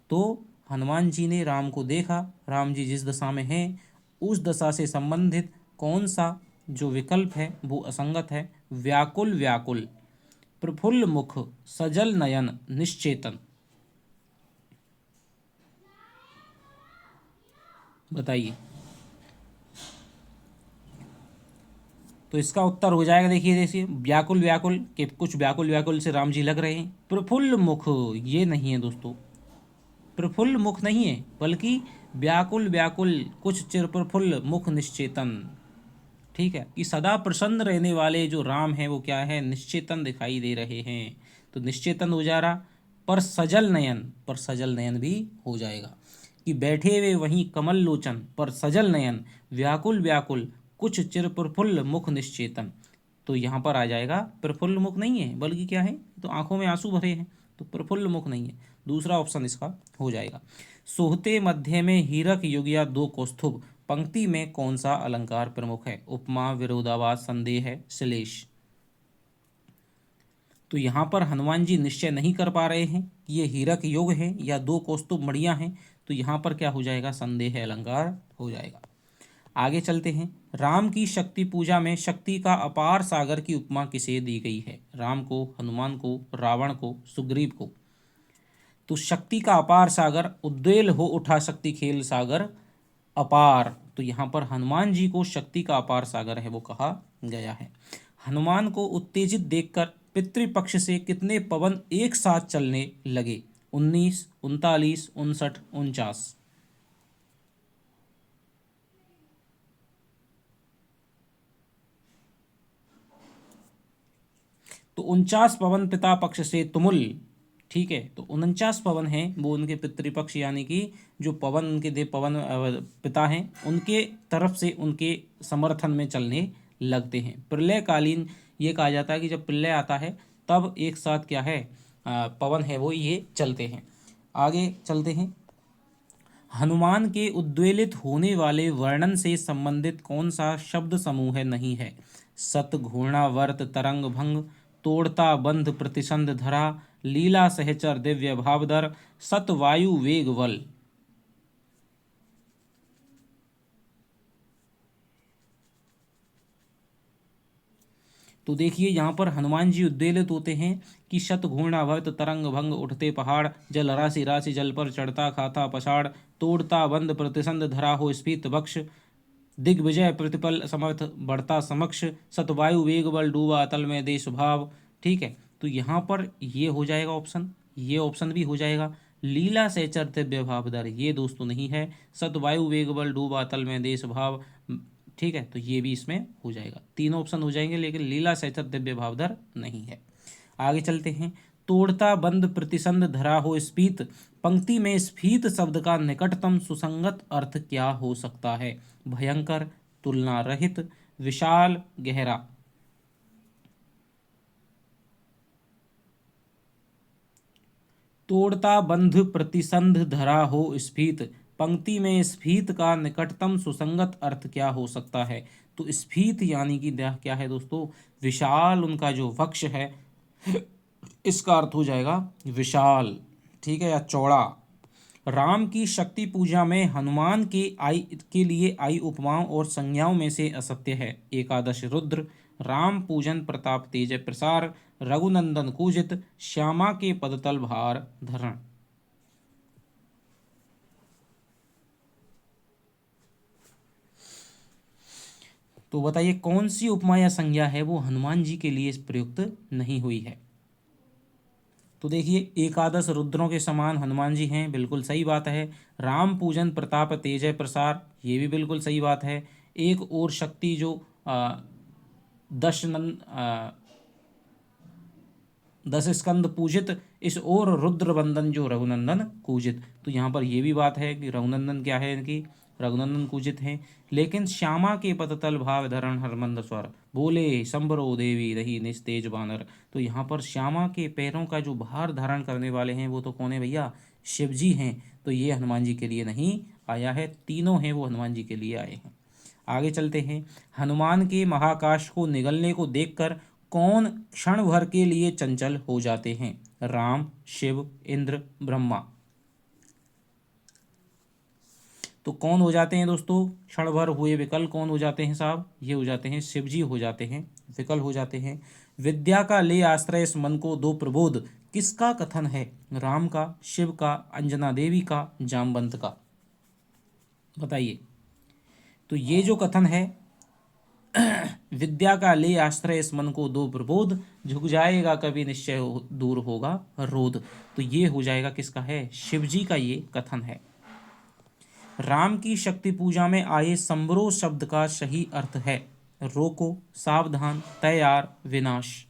तो हनुमान जी ने राम को देखा, राम जी जिस दशा में हैं उस दशा से संबंधित कौन सा जो विकल्प है वो असंगत है? व्याकुल व्याकुल, प्रफुल्ल मुख, सजल नयन, निश्चेतन। बताइए। तो इसका उत्तर हो जाएगा, देखिए देखिए व्याकुल व्याकुल के, कुछ व्याकुल व्याकुल से राम जी लग रहे हैं। प्रफुल्ल मुख ये नहीं है दोस्तों, प्रफुल्ल मुख नहीं है, बल्कि व्याकुल व्याकुल कुछ चिर प्रफुल्ल मुख निश्चेतन। ठीक है, कि सदा प्रसन्न रहने वाले जो राम हैं वो क्या है, निश्चेतन दिखाई दे रहे हैं। तो निश्चेतन हो जा रहा, पर सजल नयन, पर सजल नयन भी हो जाएगा। कि बैठे वे वहीं कमल लोचन, पर सजल नयन, व्याकुल व्याकुल कुछ चिर प्रफुल्ल मुख निश्चेतन। तो यहाँ पर आ जाएगा प्रफुल्ल मुख नहीं है, बल्कि क्या है, तो आंखों में आंसू भरे हैं, तो प्रफुल्ल मुख नहीं है, दूसरा ऑप्शन इसका हो जाएगा। सोहते मध्य में हीरक युगिया दो कौस्तुभ, पंक्ति में कौन सा अलंकार प्रमुख है? उपमा, विरोधाभास, संदेह है, श्लेष। तो यहाँ पर हनुमान जी निश्चय नहीं कर पा रहे हैं कि ये हीरक योग है या दो कौस्तुभ मणियां हैं, तो यहाँ पर क्या हो जाएगा? संदेह अलंकार हो जाएगा। आगे चलते हैं। राम की शक्ति पूजा में शक्ति का अपार सागर की उपमा किसे दी गई है? राम को, हनुमान को, रावण को, सुग्रीव को। तो शक्ति का अपार सागर, उद्वेल हो उठा शक्ति खेल सागर अपार, तो यहाँ पर हनुमान जी को शक्ति का अपार सागर है वो कहा गया है। हनुमान को उत्तेजित देखकर पितृपक्ष से कितने पवन एक साथ चलने लगे? 19, 39, 59, 49। तो 49 पवन पिता पक्ष से तुमुल, ठीक है, तो 49 पवन हैं वो उनके पितृपक्ष, यानी कि जो पवन उनके देव पवन पिता हैं उनके तरफ से उनके समर्थन में चलने लगते हैं। प्रलयकालीन ये कहा जाता है कि जब प्रलय आता है तब एक साथ क्या है, पवन है वो ये चलते हैं। आगे चलते हैं। हनुमान के उद्वेलित होने वाले वर्णन से संबंधित कौन सा शब्द समूह नहीं है? सत, घूर्णा, वर्त, तरंग, भंग, तोड़ता, बंध, प्रतिसंध, धरा, लीला, सहचर, दिव्य भावधर, सत, वायु, वेग, बल। तो देखिए यहाँ पर हनुमान जी उद्वेलित होते हैं कि शत, घूर्णा, वर्त, तरंग, भंग, उठते पहाड़, जल राशि राशि जल पर चढ़ता खाता पछाड़, तोड़ता बंद प्रतिसंध, धरा हो स्फीत वक्ष, दिग्विजय प्रतिपल समर्थ बढ़ता समक्ष, सतवायु वेग बल डूबा अतल में देश भाव। ठीक है, तो यहाँ पर ये हो जाएगा ऑप्शन, ये ऑप्शन भी हो जाएगा। लीला सहचर दिव्य भावधर ये दोस्तों नहीं है। सतवायु वेग बल डूबा अतल में देश भाव, ठीक है, तो ये भी इसमें हो जाएगा, तीनों ऑप्शन हो जाएंगे, लेकिन लीला सहचर दिव्य भावधर नहीं है। आगे चलते हैं। तोड़ता बंद प्रतिसंध धरा हो स्फीत, पंक्ति में स्फीत शब्द का निकटतम सुसंगत अर्थ क्या हो सकता है? भयंकर, तुलना रहित, विशाल, गहरा। तोड़ता बंध प्रतिसंध धरा हो स्फीत, पंक्ति में स्फीत का निकटतम सुसंगत अर्थ क्या हो सकता है? तो स्फीत यानी कि क्या है दोस्तों? विशाल, उनका जो वक्ष है इसका अर्थ हो जाएगा विशाल, ठीक है, या चौड़ा। राम की शक्ति पूजा में हनुमान के लिए आई उपमाओं और संज्ञाओं में से असत्य है? एकादश रुद्र, राम पूजन प्रताप तेज प्रसार, रघुनंदन कूजित, श्यामा के पदतल भार धरण। तो बताइए कौन सी उपमा या संज्ञा है वो हनुमान जी के लिए प्रयुक्त नहीं हुई है? तो देखिए एकादश रुद्रों के समान हनुमान जी हैं, बिल्कुल सही बात है। राम पूजन प्रताप तेजय प्रसार, ये भी बिल्कुल सही बात है। एक और शक्ति जो दस स्कंद पूजित, इस और रुद्र बंदन जो रघुनंदन कूजित, तो यहाँ पर ये भी बात है कि रघुनंदन क्या है, इनकी रघुनंदन कूजित हैं। लेकिन श्यामा के पततल भाव धरण हरमंद स्वर, बोले संबरो देवी रही निस्तेज बानर, तो यहाँ पर श्यामा के पैरों का जो भार धारण करने वाले हैं वो तो कौन है भैया? शिव जी हैं। तो ये हनुमान जी के लिए नहीं आया है, तीनों हैं वो हनुमान जी के लिए आए हैं। आगे चलते हैं। हनुमान के महाकाश को निगलने को देखकर कौन क्षण भर के लिए चंचल हो जाते हैं? राम, शिव, इंद्र, ब्रह्मा। तो कौन हो जाते हैं दोस्तों क्षण भर हुए विकल? कौन हो जाते हैं साहब? ये हो जाते हैं शिव जी हो जाते हैं, विकल हो जाते हैं। विद्या का ले आश्रय इस मन को दो प्रबोध, किसका कथन है? राम का, शिव का, अंजना देवी का, जामवंत का। बताइए। तो ये जो कथन है विद्या का ले आश्रय इस मन को दो प्रबोध, झुक जाएगा कभी निश्चय दूर होगा रोध, तो ये हो जाएगा किसका है? शिव जी का ये कथन है। राम की शक्ति पूजा में आए संबरो शब्द का सही अर्थ है? रोको, सावधान, तैयार, विनाश।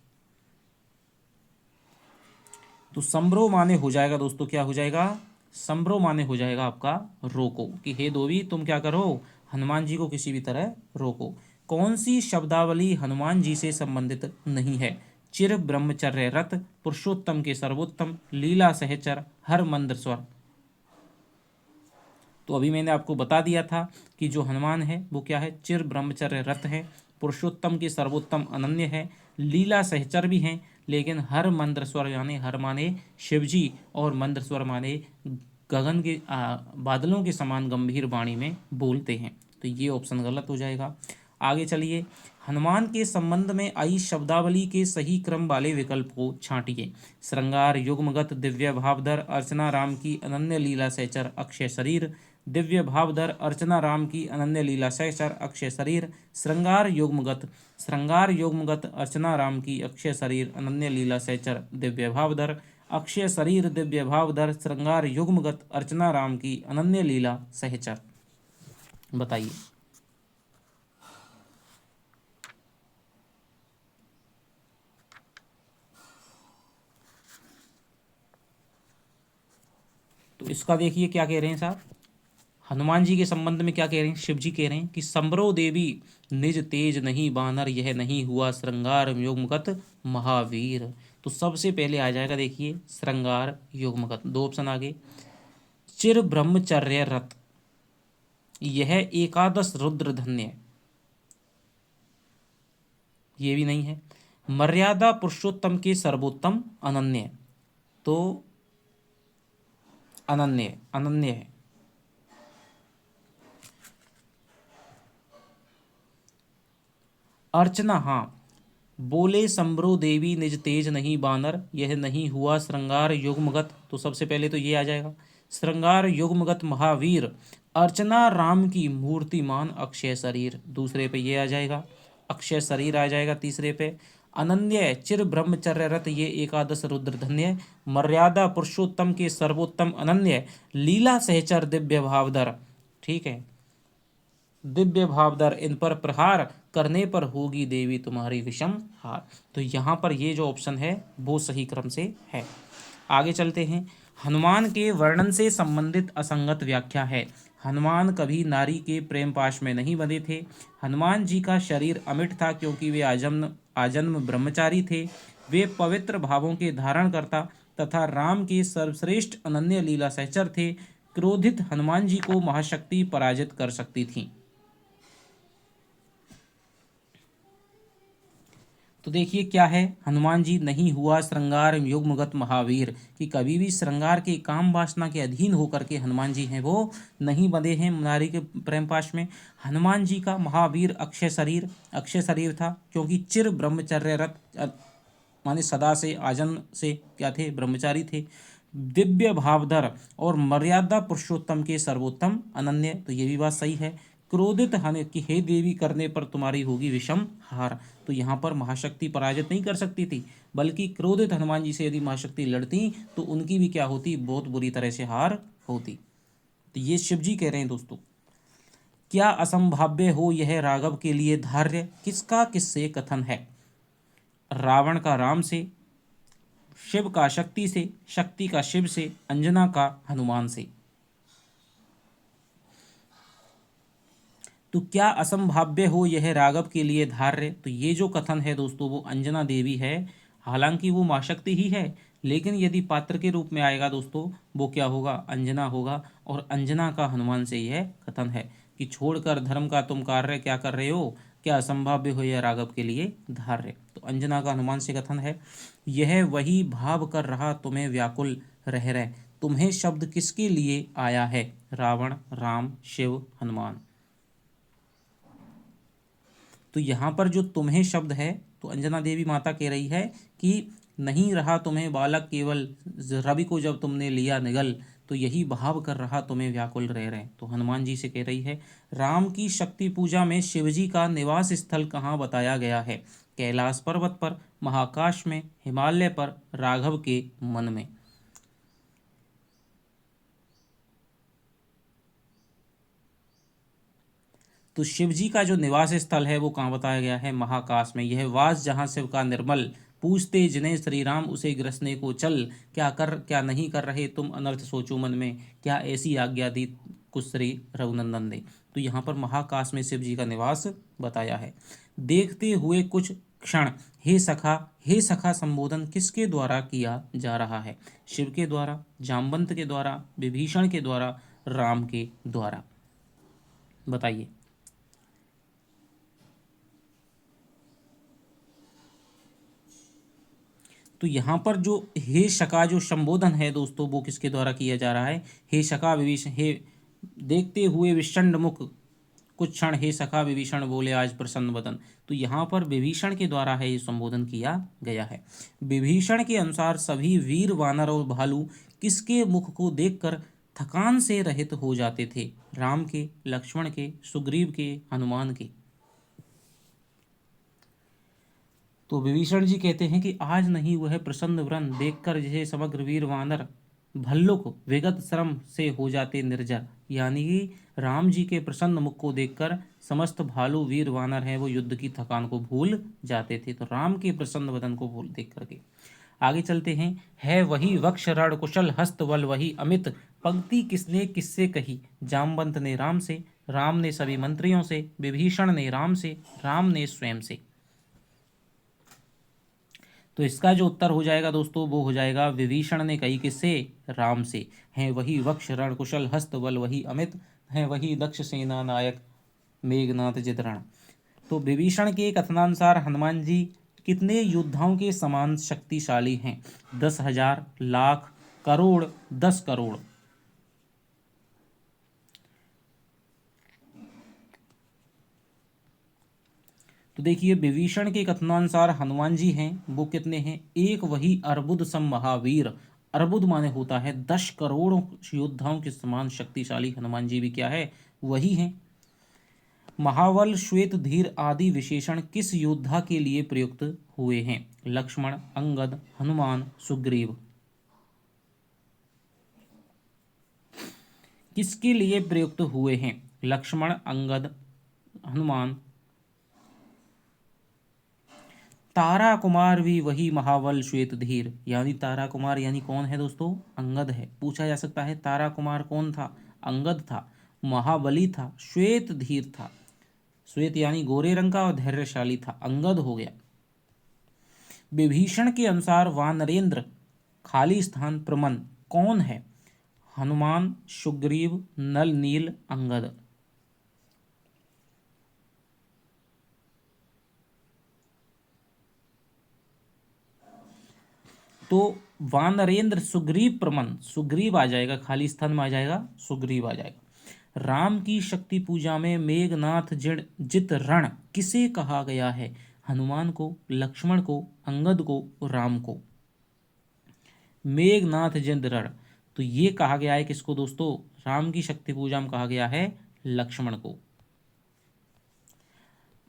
तो संभ्रो माने हो जाएगा दोस्तों, क्या हो जाएगा, संभ्रो माने हो जाएगा आपका रोको, कि हे दोवी तुम क्या करो, हनुमान जी को किसी भी तरह रोको। कौन सी शब्दावली हनुमान जी से संबंधित नहीं है? चिर ब्रह्मचर्य रत, पुरुषोत्तम के सर्वोत्तम, लीला सहचर, हर मंद्र स्वर। तो अभी मैंने आपको बता दिया था कि जो हनुमान है वो क्या है, चिर ब्रह्मचर्य रत है, पुरुषोत्तम की सर्वोत्तम अनन्य है, लीला सहचर भी हैं, लेकिन हर मंत्र स्वर यानी हर माने शिवजी, और मंत्र स्वर माने गगन के बादलों के समान गंभीर वाणी में बोलते हैं। तो ये ऑप्शन गलत हो जाएगा। आगे चलिए, हनुमान के संबंध में आई शब्दावली के सही क्रम वाले विकल्प को छांटिए। श्रृंगार युग्मगत दिव्य भावधर अर्चना राम की अनन्य लीला सहचर अक्षय शरीर, दिव्य भावधर अर्चना राम की अनन्य लीला सहचर अक्षय शरीर, श्रृंगार युग्मगत अर्चना राम की अक्षय शरीर अनन्य लीला सहचर दिव्य भावधर, अक्षय शरीर दिव्य भावधर श्रृंगार युग्मगत अर्चना राम की अनन्य लीला सहचर। बताइए। तो इसका देखिए क्या कह रहे हैं साहब, हनुमान जी के संबंध में क्या कह रहे हैं, शिव जी कह रहे हैं कि संबरो देवी निज तेज नहीं बानर, यह नहीं हुआ श्रृंगार युग्मगत महावीर। तो सबसे पहले आ जाएगा देखिए श्रृंगार युग्मगत। दो ऑप्शन आगे, चिर ब्रह्मचर्य रत, यह एकादश रुद्र धन्य, ये भी नहीं है। मर्यादा पुरुषोत्तम के सर्वोत्तम अनन्य, तो अनन्य अनन्य है। अर्चना, हाँ, बोले संभ्रो देवी निज तेज नहीं बानर, यह नहीं हुआ श्रृंगार युग्मगत, तो सबसे पहले तो ये आ जाएगा श्रृंगार युग्मगत महावीर, अर्चना राम की मूर्तिमान अक्षय शरीर, दूसरे पे ये आ जाएगा अक्षय शरीर आ जाएगा, तीसरे पे अनन्य चिर ब्रह्मचर्य रत, ये एकादश रुद्र धन्य, मर्यादा पुरुषोत्तम के सर्वोत्तम अनन्य, लीला सहचर दिव्य भावधर, ठीक है, दिव्य भावधर, इन पर प्रहार करने पर होगी देवी तुम्हारी विषम हार। तो यहाँ पर ये जो ऑप्शन है वो सही क्रम से है। आगे चलते हैं, हनुमान के वर्णन से संबंधित असंगत व्याख्या है। हनुमान कभी नारी के प्रेम पाश में नहीं बंधे थे। हनुमान जी का शरीर अमिट था क्योंकि वे आजन्म ब्रह्मचारी थे। वे पवित्र भावों के धारण करता तथा राम के सर्वश्रेष्ठ अनन्य लीला सहचर थे। क्रोधित हनुमान जी को महाशक्ति पराजित कर सकती थी। तो देखिए क्या है, हनुमान जी नहीं हुआ श्रृंगार युग्मगत महावीर, कि कभी भी श्रृंगार के काम वासना के अधीन होकर के हनुमान जी हैं वो नहीं बंधे हैं नारी के प्रेम पाश में। हनुमान जी का महावीर अक्षय शरीर था क्योंकि चिर ब्रह्मचर्य रत, माने सदा से आजन्म से क्या थे, ब्रह्मचारी थे। दिव्य भावधर और मर्यादा पुरुषोत्तम के सर्वोत्तम अनन्य, तो ये भी बात सही है। क्रोधित हन कि हे देवी करने पर तुम्हारी होगी विषम हार, तो यहाँ पर महाशक्ति पराजित नहीं कर सकती थी, बल्कि क्रोधित हनुमान जी से यदि महाशक्ति लड़ती तो उनकी भी क्या होती, बहुत बुरी तरह से हार होती। तो ये शिव जी कह रहे हैं दोस्तों। क्या असंभाव्य हो यह राघव के लिए धार्य, किसका किससे कथन है? रावण का राम से, शिव का शक्ति से, शक्ति का शिव से, अंजना का हनुमान से। तो क्या असंभाव्य हो यह राघव के लिए धार्य, तो ये जो कथन है दोस्तों वो अंजना देवी है। हालांकि वो मां शक्ति ही है, लेकिन यदि पात्र के रूप में आएगा दोस्तों वो क्या होगा, अंजना होगा। और अंजना का हनुमान से यह कथन है कि छोड़कर धर्म का तुम कार्य क्या कर रहे हो, क्या असंभाव्य हो यह राघव के लिए धार्य। तो अंजना का हनुमान से कथन है। यह वही भाव कर रहा तुम्हें व्याकुल रह रहे, तुम्हें शब्द किसके लिए आया है, रावण, राम, शिव, हनुमान। तो यहाँ पर जो तुम्हें शब्द है, तो अंजना देवी माता कह रही है कि नहीं रहा तुम्हें बालक केवल, रवि को जब तुमने लिया निगल, तो यही भाव कर रहा तुम्हें व्याकुल रह रहे। तो हनुमान जी से कह रही है। राम की शक्ति पूजा में शिवजी का निवास स्थल कहाँ बताया गया है? कैलाश पर्वत पर, महाकाश में, हिमालय पर, राघव के मन में। तो शिव जी का जो निवास स्थल है वो कहाँ बताया गया है? महाकाश में। यह वास जहाँ शिव का निर्मल, पूछते जिन्हें श्री राम उसे ग्रसने को चल, क्या कर क्या नहीं कर रहे तुम अनर्थ सोचो मन में, क्या ऐसी आज्ञा दी कुछ श्री रघुनंदन ने। तो यहाँ पर महाकाश में शिव जी का निवास बताया है। देखते हुए कुछ क्षण हे सखा संबोधन किसके द्वारा किया जा रहा है? शिव के द्वारा, जामवंत के द्वारा, विभीषण के द्वारा, राम के द्वारा। बताइए। तो यहाँ पर जो हे शका जो संबोधन है दोस्तों वो किसके द्वारा किया जा रहा है? हे शका विभीषण, हे देखते हुए विषण्ण मुख कुछ क्षण, हे सखा विभीषण बोले आज प्रसन्न वदन। तो यहाँ पर विभीषण के द्वारा है ये संबोधन किया गया है। विभीषण के अनुसार सभी वीर वानर और भालू किसके मुख को देखकर थकान से रहित हो जाते थे? राम के, लक्ष्मण के, सुग्रीव के, हनुमान के। तो विभीषण जी कहते हैं कि आज नहीं वह प्रसन्न व्रण देखकर जैसे समग्र वीर वानर भल्लुक विगत श्रम से हो जाते निर्जर। यानी कि राम जी के प्रसन्न मुख को देखकर समस्त भालू वीर वानर हैं वो युद्ध की थकान को भूल जाते थे। तो राम के प्रसन्न वदन को भूल देख करके आगे चलते हैं। है वही वक्ष रण कुशल हस्त बल वही अमित, पंक्ति किसने किससे कही? जामवंत ने राम से, राम ने सभी मंत्रियों से, विभीषण ने राम से, राम ने स्वयं से। तो इसका जो उत्तर हो जाएगा दोस्तों वो हो जाएगा विभीषण ने कही किससे? राम से। हैं वही वक्ष रण कुशल हस्त बल वही अमित, हैं वही दक्ष सेना नायक मेघनाथ जितरण। तो विभीषण के कथनानुसार हनुमान जी कितने योद्धाओं के समान शक्तिशाली हैं? 10,000, लाख, करोड़, 10 करोड़। तो देखिए विभीषण के कथनानुसार हनुमान जी हैं वो कितने हैं? एक वही अर्बुद सम महावीर। अर्बुद माने होता है 10 करोड़ योद्धाओं के समान शक्तिशाली हनुमान जी भी क्या है? वही हैं। महाबल श्वेत धीर आदि विशेषण किस योद्धा के लिए प्रयुक्त हुए हैं? लक्ष्मण, अंगद, हनुमान, सुग्रीव। किसके लिए प्रयुक्त हुए हैं? लक्ष्मण, अंगद, हनुमान। तारा कुमार भी वही महाबल श्वेत धीर। यानी तारा कुमार यानी कौन है दोस्तों? अंगद है। पूछा जा सकता है तारा कुमार कौन था? अंगद था, महाबली था, श्वेत धीर था। श्वेत यानी गोरे रंग का और धैर्यशाली था, अंगद हो गया। विभीषण के अनुसार वानरेंद्र खाली स्थान प्रमन कौन है? हनुमान, सुग्रीव, नल नील, अंगद। तो वानरेंद्र सुग्रीव प्रमन, सुग्रीव आ जाएगा, खाली स्थान में आ जाएगा सुग्रीव आ जाएगा। राम की शक्ति पूजा में मेघनाथ जित रण किसे कहा गया है? हनुमान को, लक्ष्मण को, अंगद को, राम को। मेघनाथ जित रण तो ये कहा गया है किसको दोस्तों? राम की शक्ति पूजा में कहा गया है लक्ष्मण को।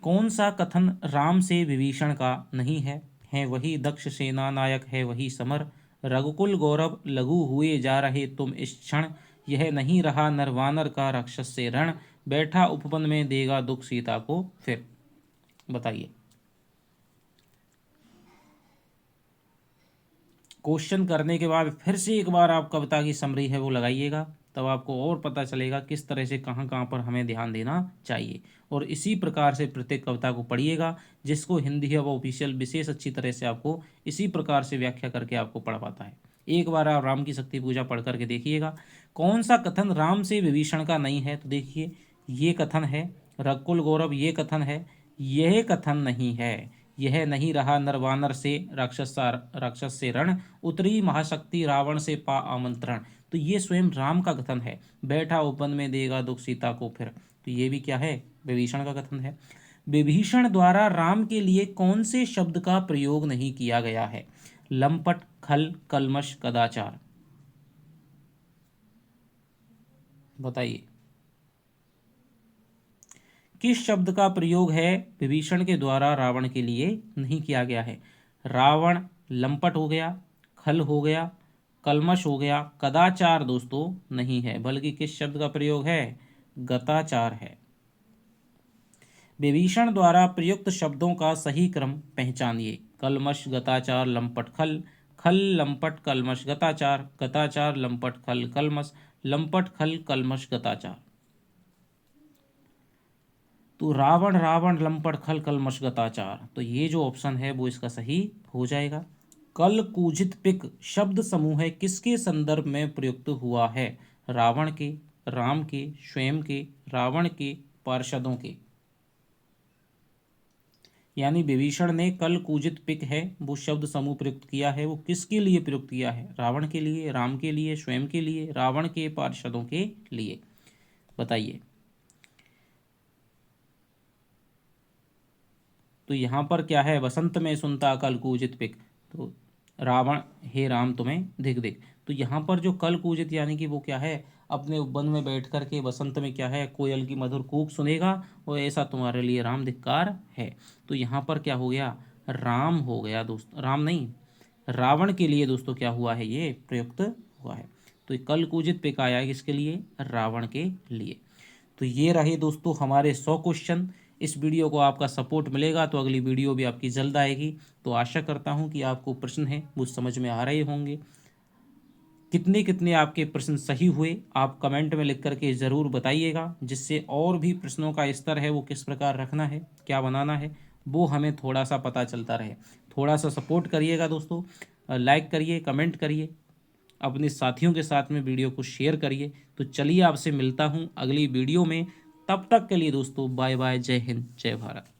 कौन सा कथन राम से विभीषण का नहीं है? है वही दक्ष सेना नायक, है वही समर, रघुकुल गौरव लघु हुए जा रहे तुम इस क्षण, यह नहीं रहा नरवानर का राक्षस से रण, बैठा उपवन में देगा दुख सीता को फिर। बताइए। क्वेश्चन करने के बाद फिर से एक बार आप कविता की समरी है वो लगाइएगा, तब आपको और पता चलेगा किस तरह से कहाँ कहाँ पर हमें ध्यान देना चाहिए। और इसी प्रकार से प्रत्येक कविता को पढ़िएगा, जिसको हिंदी हब ऑफिशियल विशेष अच्छी तरह से आपको इसी प्रकार से व्याख्या करके आपको पढ़ पाता है। एक बार आप राम की शक्ति पूजा पढ़ करके देखिएगा। कौन सा कथन राम से विभीषण का नहीं है? तो देखिए ये कथन है, रघुकुल गौरव ये कथन है, यह कथन नहीं है। यह नहीं रहा नरवानर से राक्षस से रण, उतरी महाशक्ति रावण से पा आमंत्रण। तो ये स्वयं राम का कथन है, बैठा उपवन में देगा दुख सीता को फिर। तो ये भी क्या है? विभीषण का कथन है। विभीषण द्वारा राम के लिए कौन से शब्द का प्रयोग नहीं किया गया है? लंपट, खल, कलमश, कदाचार। बताइए किस शब्द का प्रयोग है विभीषण के द्वारा रावण के लिए नहीं किया गया है? रावण लंपट हो गया, खल हो गया, कलमश हो गया, कदाचार दोस्तों नहीं है, बल्कि किस शब्द का प्रयोग है? गताचार है। विभीषण द्वारा प्रयुक्त शब्दों का सही क्रम पहचानिए। कलमश गताचार लंपट खल, खल लंपट कलमश गताचार, गताचार लंपट खल कलमश, लंपट खल कलमश गताचार। तो रावण रावण लंपट खल कलमश गताचार, तो ये जो ऑप्शन है वो इसका सही हो जाएगा। कल कूजित पिक शब्द समूह है किसके संदर्भ में प्रयुक्त हुआ है? रावण के, राम के, स्वयं के, रावण के, पार्षदों के। यानी विभीषण ने कल कूजित पिक है वो शब्द समूह प्रयुक्त किया है, वो किसके लिए प्रयुक्त किया है? रावण के लिए, राम के लिए, स्वयं के लिए, रावण के, पार्षदों के लिए। बताइए। तो यहाँ पर क्या है? वसंत में सुनता कल कूजित पिक, तो रावण हे राम तुम्हें धिक धिक। तो यहाँ पर जो कल कूजित यानी कि वो क्या है? अपने वन में बैठ कर के वसंत में क्या है? कोयल की मधुर कूक सुनेगा और ऐसा तुम्हारे लिए राम धिक्कार है। तो यहाँ पर क्या हो गया? राम हो गया दोस्त, राम नहीं, रावण के लिए दोस्तों क्या हुआ है? ये प्रयुक्त हुआ है। तो ये कल कूजित पिक आया है किसके लिए? रावण के लिए। तो ये रहे दोस्तों हमारे 100 क्वेश्चन। इस वीडियो को आपका सपोर्ट मिलेगा तो अगली वीडियो भी आपकी जल्द आएगी। तो आशा करता हूँ कि आपको प्रश्न है वो समझ में आ रहे होंगे। कितने कितने आपके प्रश्न सही हुए आप कमेंट में लिख करके ज़रूर बताइएगा, जिससे और भी प्रश्नों का स्तर है वो किस प्रकार रखना है, क्या बनाना है, वो हमें थोड़ा सा पता चलता रहे। थोड़ा सा सपोर्ट करिएगा दोस्तों, लाइक करिए, कमेंट करिए, अपने साथियों के साथ में वीडियो को शेयर करिए। तो चलिए आपसे मिलता हूँ अगली वीडियो में। तब तक के लिए दोस्तों बाय बाय, जय हिंद, जय भारत।